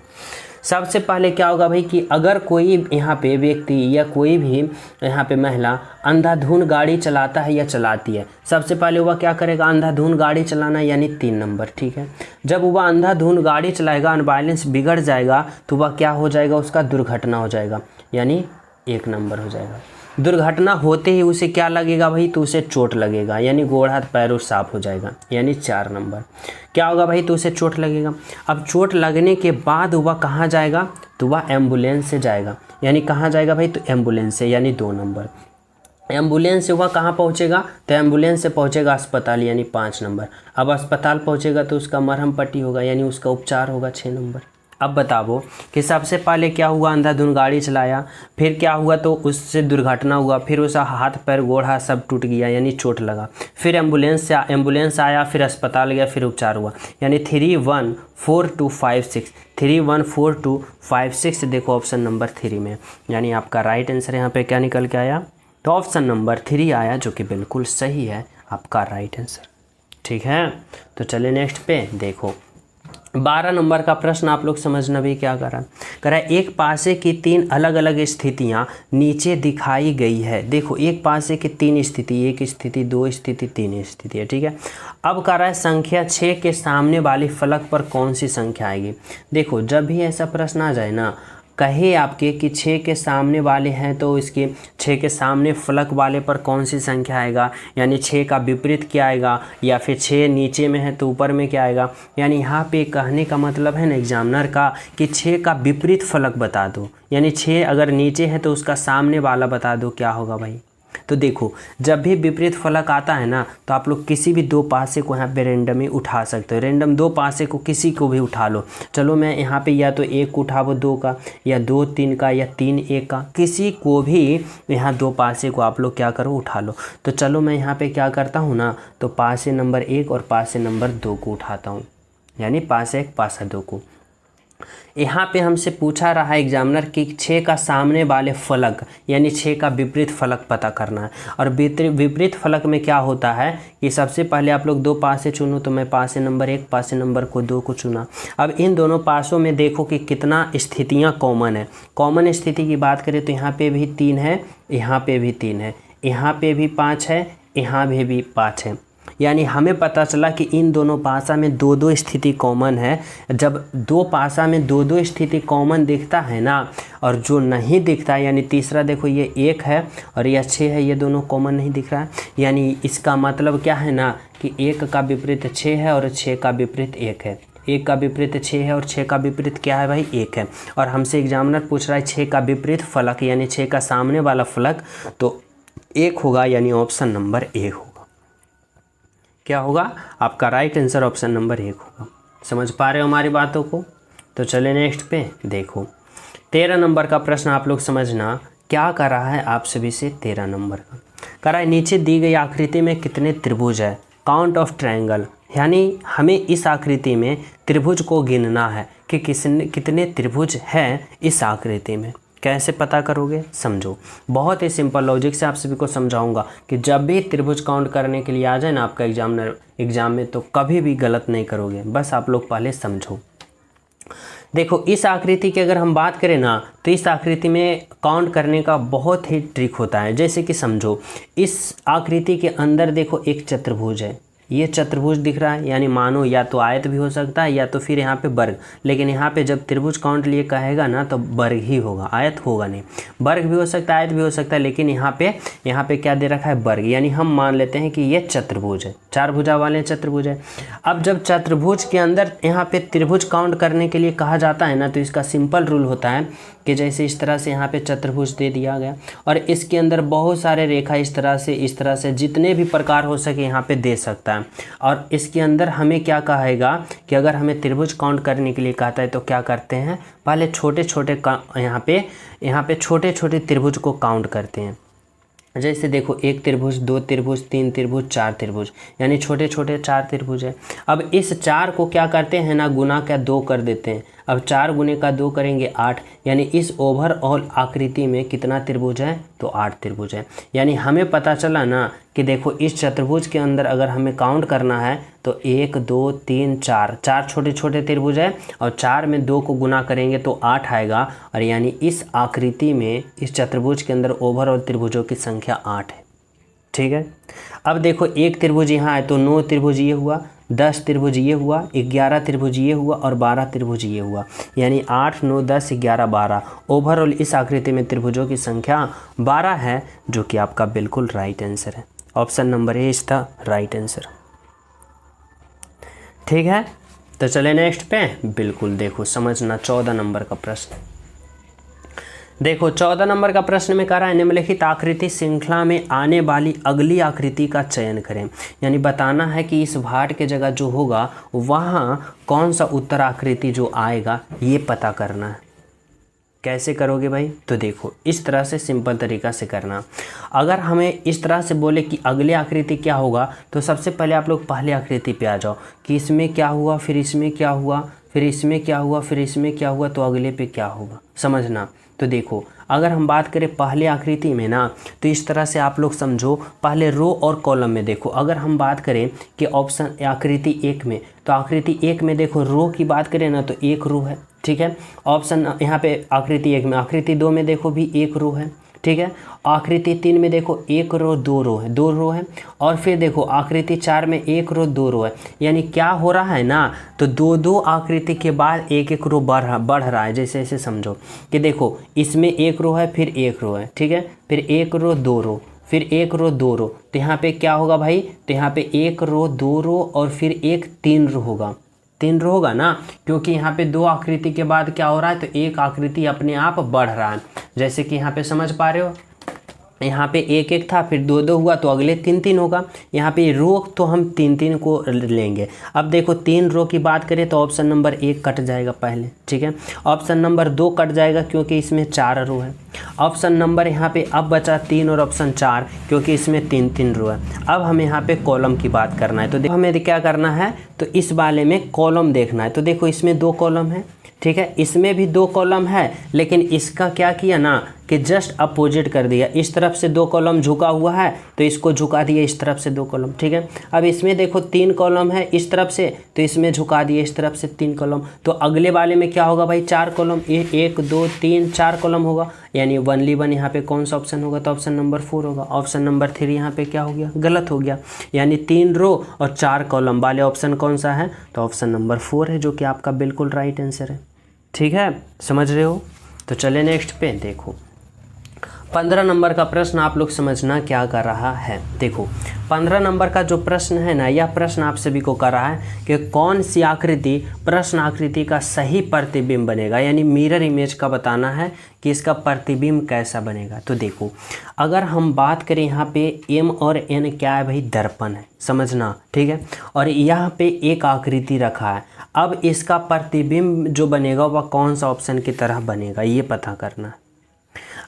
A: सबसे पहले क्या होगा भाई कि अगर कोई यहाँ पे व्यक्ति या कोई भी यहाँ पे महिला अंधाधुन गाड़ी चलाता है या चलाती है, सबसे पहले वह क्या करेगा, अंधाधुन गाड़ी चलाना, यानी 3 नंबर, ठीक है। जब वह अंधाधुन गाड़ी चलाएगा, अनबैलेंस बिगड़ जाएगा, तो वह क्या हो जाएगा, उसका दुर्घटना हो जाएगा, यानी 1 नंबर हो जाएगा। दुर्घटना होते ही उसे क्या लगेगा भाई, तो उसे चोट लगेगा, यानी गोड़ हाथ पैरों साफ हो जाएगा, यानी 4 नंबर। क्या होगा भाई, तो उसे चोट लगेगा। अब चोट लगने के बाद वह कहाँ जाएगा, तो वह एम्बुलेंस से जाएगा, यानी कहाँ जाएगा भाई, तो एम्बुलेंस से, यानी 2 नंबर। एम्बुलेंस से वह कहाँ पहुँचेगा, तो एम्बुलेंस से पहुँचेगा अस्पताल, यानी 5 नंबर। अब अस्पताल पहुँचेगा तो उसका मरहम पट्टी होगा, यानी उसका उपचार होगा, 6 नंबर। अब बताओ कि सबसे पहले क्या हुआ, अंधाधुन गाड़ी चलाया, फिर क्या हुआ, तो उससे दुर्घटना हुआ, फिर उसका हाथ पैर गोड़ हाथ सब टूट गया, यानी चोट लगा, फिर एम्बुलेंस आया, फिर अस्पताल गया, फिर उपचार हुआ, यानी 3 1 4 2 5 6 3 1 4 2 5 6। देखो ऑप्शन नंबर 3 में, यानी आपका राइट आंसर यहाँ पे क्या निकल के आया, तो ऑप्शन नंबर 3 आया, जो कि बिल्कुल सही है आपका राइट आंसर, ठीक है। तो चलिए नेक्स्ट पे देखो 12 नंबर का प्रश्न आप लोग समझना भी क्या करा है। एक पासे की 3 अलग अलग स्थितियां नीचे दिखाई गई है। देखो एक पासे की 3 स्थिति, 1 स्थिति, 2 स्थिति, 3 स्थिति है, ठीक है। अब कह रहा है संख्या 6 के सामने वाली फलक पर कौन सी संख्या आएगी। देखो जब भी ऐसा प्रश्न आ जाए ना, कहे आपके कि 6 के सामने वाले हैं, तो इसके 6 के सामने फलक वाले पर कौन सी संख्या आएगा, यानी 6 का विपरीत क्या आएगा, या फिर 6 नीचे में है तो ऊपर में क्या आएगा। यानी यहाँ पे कहने का मतलब है ना एग्जामिनर का कि 6 का विपरीत फलक बता दो, यानी 6 अगर नीचे है तो उसका सामने वाला बता दो क्या होगा भाई। तो देखो जब भी विपरीत फलक आता है ना, तो आप लोग किसी भी 2 पासे को यहाँ पे रेंडम ही उठा सकते हो। रेंडम 2 पासे को किसी को भी उठा लो। चलो मैं यहाँ पे या तो 1 उठाओ 2 का, या 2 3 का, या 3 1 का, किसी को भी यहाँ 2 पासे को आप लोग क्या करो उठा लो। तो चलो मैं यहाँ पे क्या करता हूँ ना, तो पासे नंबर 1 और पासे नंबर 2 को उठाता हूँ, यानी पासे 1 पासा 2 को। यहाँ पे हमसे पूछा रहा है एग्जामिनर कि 6 का सामने वाले फलक यानी 6 का विपरीत फलक पता करना है। और विपरीत फलक में क्या होता है कि सबसे पहले आप लोग 2 पासे चुनो, तो मैं पासे नंबर 1 पासे नंबर 2 को चुना। अब इन दोनों पासों में देखो कि कितना स्थितियाँ कॉमन है। कॉमन स्थिति की बात करें तो यहाँ पे भी 3 है, यहाँ पे भी 3 है, यहाँ पे भी 5 है, यहाँ भी 5 है। यानी हमें पता चला कि इन दोनों पासा में 2-2 स्थिति कॉमन है। जब 2 पासा में 2-2 स्थिति कॉमन दिखता है ना, और जो नहीं दिखता यानी तीसरा देखो ये 1 है और यह 6 है, ये दोनों कॉमन नहीं दिख रहा है, यानी इसका मतलब क्या है ना कि 1 का विपरीत 6 है और 6 का विपरीत 1 है। 1 का विपरीत 6 है और 6 का विपरीत क्या है भाई 1 है। और हमसे एग्जामिनर पूछ रहा है 6 का विपरीत फलक यानी 6 का सामने वाला फलक, तो 1 होगा, यानी ऑप्शन नंबर 1 होगा। क्या होगा आपका राइट आंसर ऑप्शन नंबर 1 होगा। समझ पा रहे हो हमारी बातों को? तो चले नेक्स्ट पे देखो 13 नंबर का प्रश्न आप लोग समझना क्या कर रहा है आप सभी से। 13 नंबर का कर रहा है नीचे दी गई आकृति में कितने त्रिभुज है, काउंट ऑफ ट्रायंगल, यानी हमें इस आकृति में त्रिभुज को गिनना है कि कितने त्रिभुज हैं इस आकृति में। कैसे पता करोगे समझो, बहुत ही सिंपल लॉजिक से आप सभी को समझाऊंगा कि जब भी त्रिभुज काउंट करने के लिए आ जाए ना आपका एग्जाम में, तो कभी भी गलत नहीं करोगे। बस आप लोग पहले समझो। देखो इस आकृति की अगर हम बात करें ना, तो इस आकृति में काउंट करने का बहुत ही ट्रिक होता है। जैसे कि समझो इस आकृति के अंदर देखो एक चतुर्भुज है, ये चतुर्भुज दिख रहा है, यानी मानो या तो आयत भी हो सकता है या तो फिर यहाँ पे वर्ग। लेकिन यहाँ पे जब त्रिभुज काउंट लिए कहेगा ना तो वर्ग ही होगा, आयत होगा नहीं। वर्ग भी हो सकता है, आयत भी हो सकता है, लेकिन यहाँ पे क्या दे रखा है वर्ग, यानी हम मान लेते हैं कि ये चतुर्भुज है, 4 भुजा वाले चतुर्भुज है। अब जब चतुर्भुज के अंदर यहाँ पे त्रिभुज काउंट करने के लिए कहा जाता है ना, तो इसका सिंपल रूल होता है कि जैसे इस तरह से यहाँ पे चतुर्भुज दे दिया गया और इसके अंदर बहुत सारे रेखा इस तरह से जितने भी प्रकार हो सके यहाँ पे दे सकता है। और इसके अंदर हमें क्या कहेगा कि अगर हमें त्रिभुज काउंट करने के लिए कहता है तो क्या करते हैं, पहले छोटे छोटे यहाँ पे छोटे छोटे त्रिभुज को काउंट करते हैं। जैसे देखो 1 त्रिभुज, 2 त्रिभुज, 3 त्रिभुज, 4 त्रिभुज, यानी छोटे छोटे 4 त्रिभुज है। अब इस 4 को क्या करते हैं ना, गुना का 2 कर देते हैं। अब 4 गुने का 2 करेंगे 8, यानी इस ओवरऑल आकृति में कितना त्रिभुज है, तो 8 त्रिभुज है। यानी हमें पता चला ना कि देखो इस चतुर्भुज के अंदर अगर हमें काउंट करना है तो 1 2 3 4 छोटे छोटे त्रिभुज है और 4 में 2 को गुना करेंगे तो 8 आएगा। और यानी इस आकृति में इस चतुर्भुज के अंदर ओवरऑल त्रिभुजों की संख्या 8 है। ठीक है, अब देखो 1 त्रिभुज यहाँ है तो 9 त्रिभुज ये हुआ, 10 त्रिभुज ये हुआ, 11 त्रिभुज ये हुआ और 12 त्रिभुज ये हुआ, यानी 8 9 10 11 12। ओवरऑल इस आकृति में त्रिभुजों की संख्या 12 है, जो कि आपका बिल्कुल राइट आंसर है। Option number A is the right answer. ठीक है, तो चले नेक्स्ट पे। बिल्कुल देखो समझना 14 नंबर का प्रश्न। देखो 14 नंबर का प्रश्न में कह रहा है निम्नलिखित आकृति श्रृंखला में आने वाली अगली आकृति का चयन करें, यानी बताना है कि इस भाट के जगह जो होगा वहाँ कौन सा उत्तर आकृति जो आएगा ये पता करना है। कैसे करोगे भाई, तो देखो इस तरह से सिंपल तरीका से करना। अगर हमें इस तरह से बोले कि अगली आकृति क्या होगा, तो सबसे पहले आप लोग पहले आकृति पे आ जाओ कि इसमें क्या हुआ, फिर इसमें क्या हुआ, फिर इसमें क्या हुआ, फिर इसमें क्या हुआ, तो अगले पे क्या होगा, समझना। तो देखो अगर हम बात करें पहले आकृति में ना, तो इस तरह से आप लोग समझो, पहले रो और कॉलम में देखो। अगर हम बात करें कि ऑप्शन आकृति 1 में, तो आकृति 1 में देखो रो की बात करें ना तो 1 रो है। ठीक है, ऑप्शन यहाँ पे आकृति 1 में, आकृति 2 में देखो भी 1 रो है। ठीक है, आकृति 3 में देखो 1 रो 2 रो है, 2 रो है। और फिर देखो आकृति 4 में 1 रो 2 रो है। यानी क्या हो रहा है ना, तो 2 आकृति के बाद 1 रो बढ़ रहा है। जैसे ऐसे समझो कि देखो इसमें 1 रो है, फिर 1 रो है। ठीक है, फिर 1 रो 2 रो, फिर 1 रो 2 रो, तो यहाँ पे क्या होगा भाई, तो यहाँ पे 1 रो 2 रो और फिर 3 रो होगा। 3 रो होगा ना, क्योंकि यहाँ पे 2 आकृति के बाद क्या हो रहा है, तो 1 आकृति अपने आप बढ़ रहा है। जैसे कि यहाँ पे समझ पा रहे हो, यहाँ पे 1 था, फिर 2 हुआ, तो अगले 3 होगा। यहाँ पे रो तो हम 3 को लेंगे। अब देखो 3 रो की बात करें तो ऑप्शन नंबर 1 कट जाएगा पहले। ठीक है, ऑप्शन नंबर 2 कट जाएगा क्योंकि इसमें 4 रो है। ऑप्शन नंबर यहाँ पे अब बचा 3 और ऑप्शन 4, क्योंकि इसमें 3 रो है। अब हमें यहाँ पे कॉलम की बात करना है, तो देखो हमें क्या करना है, तो इस वाले में कॉलम देखना है। तो देखो इसमें 2 कॉलम है, ठीक है, इसमें भी 2 कॉलम है, लेकिन इसका क्या किया ना कि जस्ट अपोजिट कर दिया। इस तरफ से 2 कॉलम झुका हुआ है तो इसको झुका दिया इस तरफ से 2 कॉलम, ठीक है। अब इसमें देखो 3 कॉलम है इस तरफ से, तो इसमें झुका दिए इस तरफ से 3 कॉलम। तो अगले वाले में क्या होगा भाई, 4 कॉलम, 1 2 3 4 कॉलम होगा, यानी 1 यहाँ पे कौन सा ऑप्शन होगा, तो ऑप्शन नंबर 4 होगा। ऑप्शन नंबर 3 यहाँ पे क्या हो गया, गलत हो गया, यानी 3 रो और 4 कॉलम वाले ऑप्शन कौन सा है, तो ऑप्शन नंबर 4 है, जो कि आपका बिल्कुल राइट आंसर है। ठीक है, समझ रहे हो। तो चले नेक्स्ट पे देखो, 15 नंबर का प्रश्न आप लोग समझना क्या कर रहा है। देखो 15 नंबर का जो प्रश्न है ना, यह प्रश्न आप सभी को कर रहा है कि कौन सी आकृति प्रश्न आकृति का सही प्रतिबिंब बनेगा, यानी मिरर इमेज का बताना है कि इसका प्रतिबिंब कैसा बनेगा। तो देखो अगर हम बात करें यहाँ पे M और N क्या है भाई, दर्पण है, समझना, ठीक है। और यहाँ पे एक आकृति रखा है, अब इसका प्रतिबिंब जो बनेगा वह कौन सा ऑप्शन की तरह बनेगा, ये पता करना है।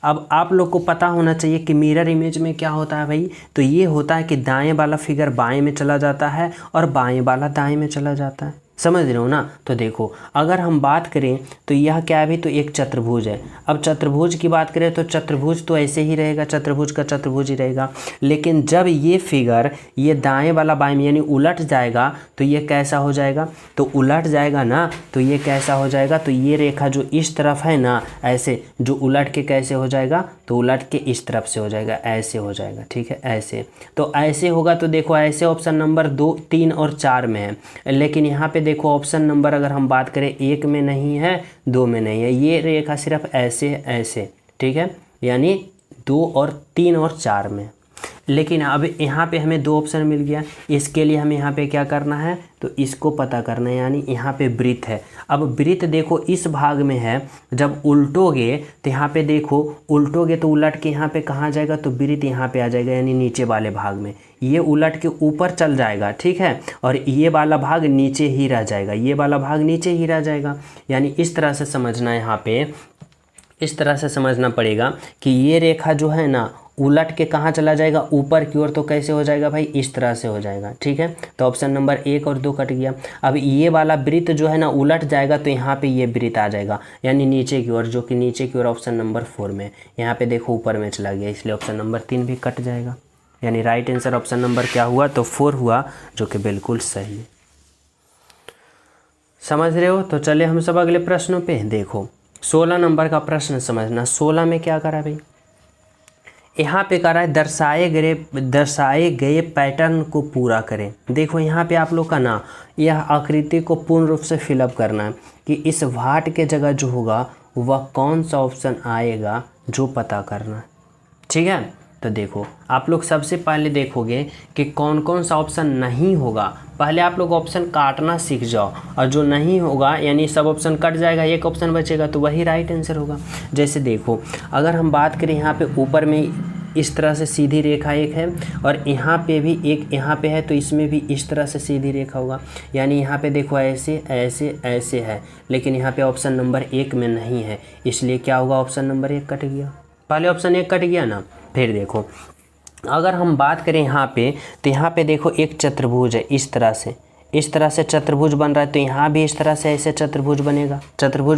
A: अब आप लोग को पता होना चाहिए कि मिरर इमेज में क्या होता है भाई, तो ये होता है कि दाएं वाला फिगर बाएं में चला जाता है और बाएं वाला दाएं में चला जाता है, समझ रहे हो ना। तो देखो अगर हम बात करें तो यह क्या है भी, तो एक चतुर्भुज है। अब चतुर्भुज की बात करें तो चतुर्भुज तो ऐसे ही रहेगा, चतुर्भुज का चतुर्भुज ही रहेगा, लेकिन जब ये फिगर ये दाएं वाला बाएं में यानी उलट जाएगा तो ये कैसा हो जाएगा, तो उलट जाएगा ना, तो ये कैसा हो जाएगा, तो ये रेखा जो इस तरफ है ना, ऐसे जो उलट के कैसे हो जाएगा, तो उलट के इस तरफ से हो जाएगा, ऐसे हो जाएगा, ठीक है, ऐसे। तो ऐसे होगा, तो देखो ऐसे ऑप्शन नंबर 2 3 और 4 में है, लेकिन यहाँ पे देखो ऑप्शन नंबर अगर हम बात करें 1 में नहीं है, 2 में नहीं है, ये रेखा सिर्फ ऐसे ऐसे, ठीक है, यानी 2 और 3 और 4 में। लेकिन अब यहाँ पे हमें 2 ऑप्शन मिल गया, इसके लिए हमें यहाँ पे क्या करना है, तो इसको पता करना है, यानी यहाँ पे वृत्त है। अब वृत्त देखो इस भाग में है, जब उल्टोगे तो यहाँ पे देखो उल्टोगे तो उलट के यहाँ पे कहाँ जाएगा, तो वृत्त यहाँ पे आ जाएगा, यानी नीचे वाले भाग में। ये उलट के ऊपर चल जाएगा, ठीक है, और ये वाला भाग नीचे ही रह जाएगा, ये वाला भाग नीचे ही रह जाएगा। यानी इस तरह से समझना, यहाँ पे इस तरह से समझना पड़ेगा कि ये रेखा जो है ना उलट के कहाँ चला जाएगा, ऊपर की ओर, तो कैसे हो जाएगा भाई, इस तरह से हो जाएगा, ठीक है। तो ऑप्शन नंबर 1 और 2 कट गया। अब ये वाला वृत्त जो है ना उलट जाएगा तो यहाँ पे ये वृत्त आ जाएगा, यानी नीचे की ओर, जो कि नीचे की ओर ऑप्शन नंबर 4 में। यहाँ पे देखो ऊपर में चला गया, इसलिए ऑप्शन नंबर 3 भी कट जाएगा, यानी राइट आंसर ऑप्शन नंबर क्या हुआ, तो 4 हुआ, जो कि बिल्कुल सही है। समझ रहे हो। तो चले हम सब अगले प्रश्नों पे। देखो 16 नंबर का प्रश्न समझना। 16 में क्या करा भाई, यहाँ पे करा है दर्शाए गए पैटर्न को पूरा करें। देखो यहाँ पे आप लोग का ना यह आकृति को पूर्ण रूप से फिलअप करना है कि इस वाट के जगह जो होगा वह कौन सा ऑप्शन आएगा, जो पता करना है, ठीक है। तो देखो आप लोग सबसे पहले देखोगे कि कौन कौन सा ऑप्शन नहीं होगा। पहले आप लोग ऑप्शन काटना सीख जाओ, और जो नहीं होगा यानी सब ऑप्शन कट जाएगा, एक ऑप्शन बचेगा, तो वही राइट आंसर होगा। जैसे देखो अगर हम बात करें यहाँ पे ऊपर में इस तरह से सीधी रेखा एक है, और यहाँ पे भी एक यहाँ पे है, तो इसमें भी इस तरह से सीधी रेखा होगा, यानी यहाँ पे देखो ऐसे ऐसे ऐसे है, लेकिन यहाँ पे ऑप्शन नंबर 1 में नहीं है, इसलिए क्या होगा, ऑप्शन नंबर 1 कट गया। पहले ऑप्शन 1 कट गया ना। फिर देखो अगर हम बात करें यहाँ पे, तो यहाँ पे देखो एक चतुर्भुज है, इस तरह से चतुर्भुज बन रहा है, तो यहाँ भी इस तरह से ऐसे चतुर्भुज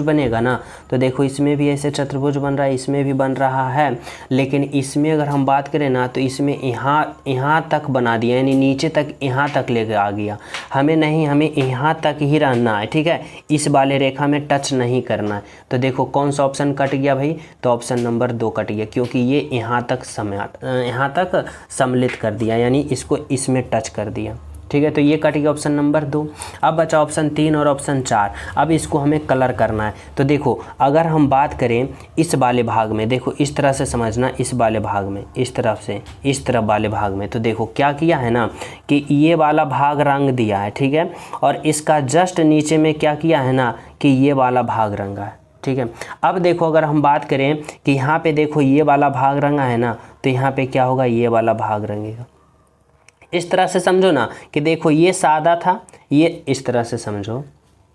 A: बनेगा ना। तो देखो इसमें भी ऐसे चतुर्भुज बन रहा है, इसमें भी बन रहा है, लेकिन इसमें अगर हम बात करें ना तो इसमें यहाँ तक बना दिया, यानी नीचे तक यहाँ तक लेके आ गया। हमें नहीं, हमें यहाँ तक ही रहना है, ठीक है, इस वाले रेखा में टच नहीं करना है। तो देखो कौन सा ऑप्शन कट गया भाई, तो ऑप्शन नंबर 2 कट गया, क्योंकि ये यहाँ तक सम्मिलित कर दिया, यानी इसको इसमें टच कर दिया, ठीक है। तो ये कट गया ऑप्शन नंबर 2। अब बचा ऑप्शन 3 और ऑप्शन 4। अब इसको हमें कलर करना है। तो देखो अगर हम बात करें इस वाले भाग में, देखो इस तरह से समझना, इस वाले भाग में, इस तरफ से इस तरफ वाले भाग में, तो देखो क्या किया है ना कि ये वाला भाग रंग दिया है, ठीक है, और इसका जस्ट नीचे में क्या किया है ना कि ये वाला भाग रंगा है, ठीक है। अब देखो अगर हम बात करें कि यहाँ पे देखो ये वाला भाग रंगा है ना, तो यहाँ पे क्या होगा, ये वाला भाग रंगेगा। इस तरह से समझो ना कि देखो ये सादा था, ये इस तरह से समझो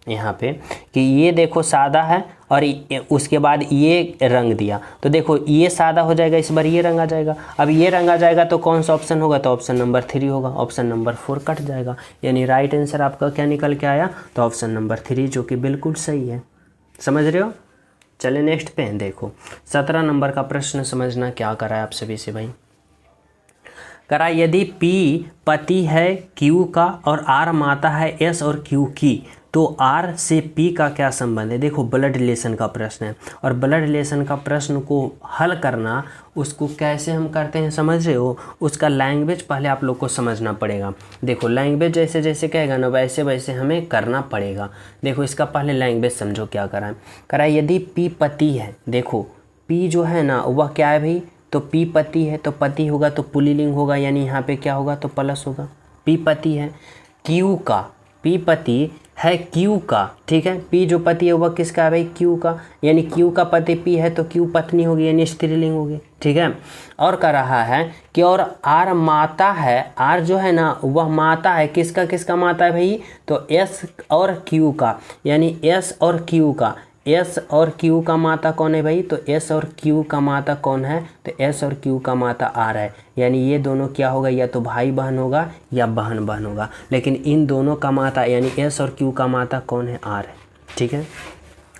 A: यहाँ पे कि ये देखो सादा है और उसके बाद ये रंग दिया, तो देखो ये सादा हो जाएगा, इस बार ये रंग आ जाएगा। अब ये रंग आ जाएगा तो कौन सा ऑप्शन होगा, तो ऑप्शन नंबर 3 होगा, ऑप्शन नंबर 4 कट जाएगा। यानी राइट आंसर आपका क्या निकल के आया, तो ऑप्शन नंबर 3, जो कि बिल्कुल सही है। समझ रहे हो। चले नेक्स्ट पे देखो, 17 नंबर का प्रश्न समझना क्या करा है आप सभी से भाई। करा यदि P पति है Q का और R माता है S और Q की, तो R से P का क्या संबंध है। देखो ब्लड रिलेशन का प्रश्न है, और ब्लड रिलेशन का प्रश्न को हल करना, उसको कैसे हम करते हैं समझ रहे हो, उसका लैंग्वेज पहले आप लोग को समझना पड़ेगा। देखो लैंग्वेज जैसे जैसे कहेगा ना, वैसे वैसे हमें करना पड़ेगा। देखो इसका पहले लैंग्वेज समझो क्या करा है। करा यदि P पति है, देखो P जो है ना वह क्या है भाई, तो P पति है, तो पति होगा तो पुल्लिंग होगा, यानी यहाँ पे क्या होगा, तो प्लस होगा। P पति है Q का, P पति है Q का, ठीक है। P जो पति है वह किसका है भाई, Q का, यानी Q का पति P है तो Q पत्नी होगी, यानी स्त्रीलिंग होगी, ठीक है। और कह रहा है कि और R माता है, R जो है ना वह माता है, किसका किसका माता है भाई, तो S और Q का, यानी S और Q का। S और Q का माता कौन है भाई, तो S और Q का माता कौन है, तो S और Q का माता R है, यानी ये दोनों क्या होगा, या तो भाई बहन होगा या बहन बहन होगा, लेकिन इन दोनों का माता यानी S और Q का माता कौन है, R है, ठीक है।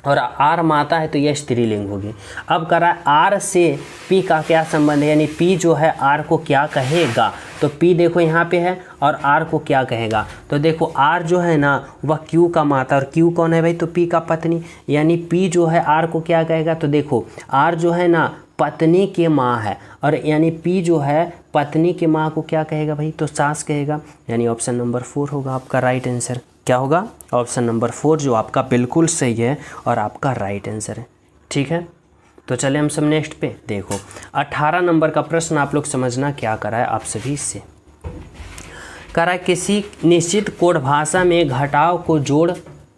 A: और R माता है तो यह स्त्रीलिंग होगी। अब करा R से P का क्या संबंध है, यानी P जो है R को क्या कहेगा, तो P देखो यहाँ पे है और R को क्या कहेगा, तो देखो R जो है ना वह Q का माता, और Q कौन है भाई, तो P का पत्नी, यानी P जो है R को क्या कहेगा, तो देखो R जो है ना पत्नी की माँ है, और यानी P जो है पत्नी की माँ को क्या कहेगा भाई, तो सास कहेगा, यानी ऑप्शन नंबर 4 होगा आपका राइट आंसर। क्या होगा, ऑप्शन नंबर 4 जो आपका बिल्कुल सही है और आपका राइट आंसर है, ठीक है। तो चले हम सब नेक्स्ट पे देखो, 18 नंबर का प्रश्न आप लोग समझना क्या करा है आप सभी से। करा किसी निश्चित कोड भाषा में घटाव को जोड़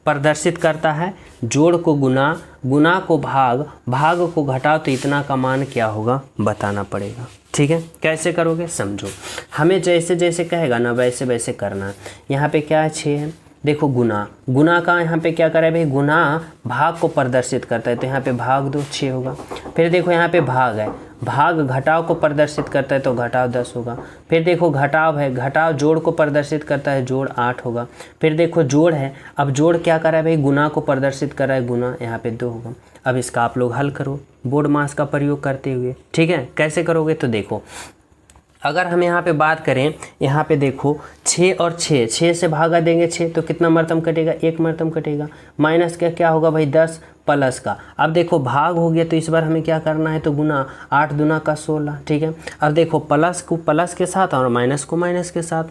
A: प्रदर्शित करता है, जोड़ को गुना, गुना को भाग, भाग को घटाव, तो इतना का मान क्या होगा बताना पड़ेगा, ठीक है। कैसे करोगे समझो, हमें जैसे जैसे कहेगा ना वैसे वैसे करना है। यहाँ पे क्या है 6 है, देखो गुना, गुना का यहाँ पे क्या करे भाई, गुना भाग को प्रदर्शित करता है, तो यहाँ पे भाग 2 6 होगा। फिर देखो यहाँ पे भाग है, भाग घटाव को प्रदर्शित करता है तो घटाव 10 होगा। फिर देखो घटाव है, घटाव जोड़ को प्रदर्शित करता है, जोड़ 8 होगा। फिर देखो जोड़ है, अब जोड़ क्या कर रहा है भाई, गुना को प्रदर्शित कर रहा है, गुना यहाँ पे 2 होगा। अब इसका आप लोग हल करो बोर्ड मास का प्रयोग करते हुए, ठीक है। कैसे करोगे, तो देखो अगर हम यहाँ पे बात करें, यहाँ पे देखो 6 और 6 से भागा देंगे 6 तो कितना मरतम कटेगा, 1 मरतम कटेगा। माइनस का क्या होगा भाई 10 प्लस का, अब देखो भाग हो गया तो इस बार हमें क्या करना है, तो गुना, 8 दूना का 16, ठीक है। अब देखो प्लस को प्लस के साथ और माइनस को माइनस के साथ,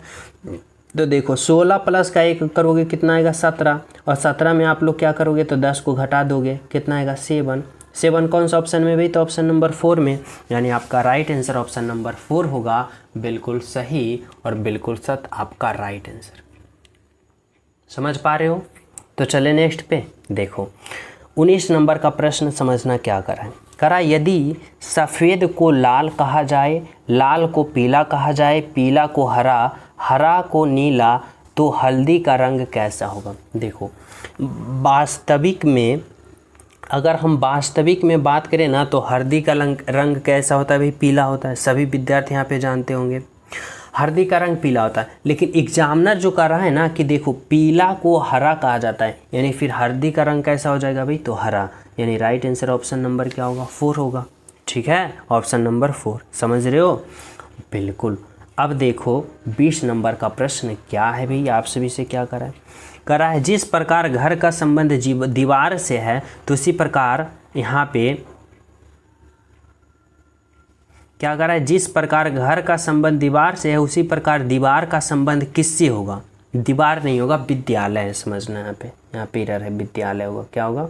A: तो देखो 16 प्लस का 1 करोगे कितना आएगा 17, और 17 में आप लोग क्या करोगे, तो 10 को घटा दोगे कितना आएगा 7। 7 कौन सा ऑप्शन में भाई, तो ऑप्शन नंबर 4 में, यानी आपका राइट आंसर ऑप्शन नंबर 4 होगा, बिल्कुल सही और बिल्कुल सत आपका राइट आंसर। समझ पा रहे हो। तो चले नेक्स्ट पे देखो, 19 नंबर का प्रश्न समझना क्या करा है। करा यदि सफ़ेद को लाल कहा जाए, लाल को पीला कहा जाए, पीला को हरा, हरा को नीला, तो हल्दी का रंग कैसा होगा। देखो वास्तविक में, अगर हम वास्तविक में बात करें ना, तो हल्दी का रंग कैसा होता है भाई, पीला होता है। सभी विद्यार्थी यहाँ पे जानते होंगे हल्दी का रंग पीला होता है, लेकिन एग्जामिनर जो कर रहा है ना कि देखो पीला को हरा कहा जाता है, यानी फिर हल्दी का रंग कैसा हो जाएगा भाई, तो हरा, यानी राइट आंसर ऑप्शन नंबर क्या होगा, 4 होगा, ठीक है। ऑप्शन नंबर 4 समझ रहे हो, बिल्कुल। अब देखो 20 नंबर का प्रश्न क्या है भाई, आप सभी से क्या करा है, जिस प्रकार घर का संबंध दीवार से है, तो उसी प्रकार यहाँ पे क्या करा है, जिस प्रकार घर का संबंध दीवार से है, उसी प्रकार दीवार का संबंध किससे होगा, दीवार नहीं होगा, विद्यालय है, समझना यहाँ पे एरर है, विद्यालय होगा। क्या होगा,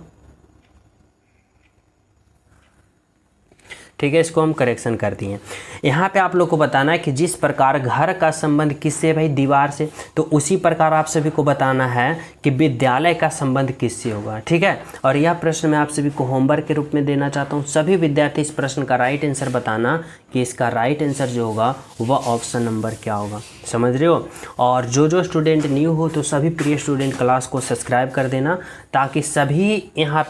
A: ठीक है, इसको हम करेक्शन कर दिए। यहाँ पे आप लोग को बताना है कि जिस प्रकार घर का संबंध किससे भाई, दीवार से, तो उसी प्रकार आप सभी को बताना है कि विद्यालय का संबंध किससे होगा। ठीक है, और यह प्रश्न मैं आप सभी को होमवर्क के रूप में देना चाहता हूँ। सभी विद्यार्थी इस प्रश्न का राइट आंसर बताना कि इसका राइट आंसर जो होगा वह ऑप्शन नंबर क्या होगा, समझ रहे हो। और जो स्टूडेंट न्यू हो तो सभी प्रिय स्टूडेंट क्लास को सब्सक्राइब कर देना, ताकि सभी यहाँ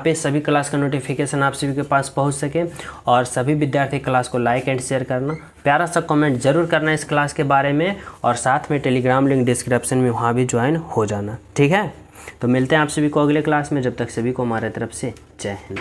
A: पे सभी क्लास का नोटिफिकेशन आप सभी के पास पहुँच सके। और सभी विद्यार्थी क्लास को लाइक एंड शेयर करना, प्यारा सा कमेंट जरूर करना इस क्लास के बारे में, और साथ में टेलीग्राम लिंक डिस्क्रिप्शन में वहाँ भी ज्वाइन हो जाना। ठीक है, तो मिलते हैं आप सभी को अगले क्लास में। जब तक सभी को हमारे तरफ से जय हिंद।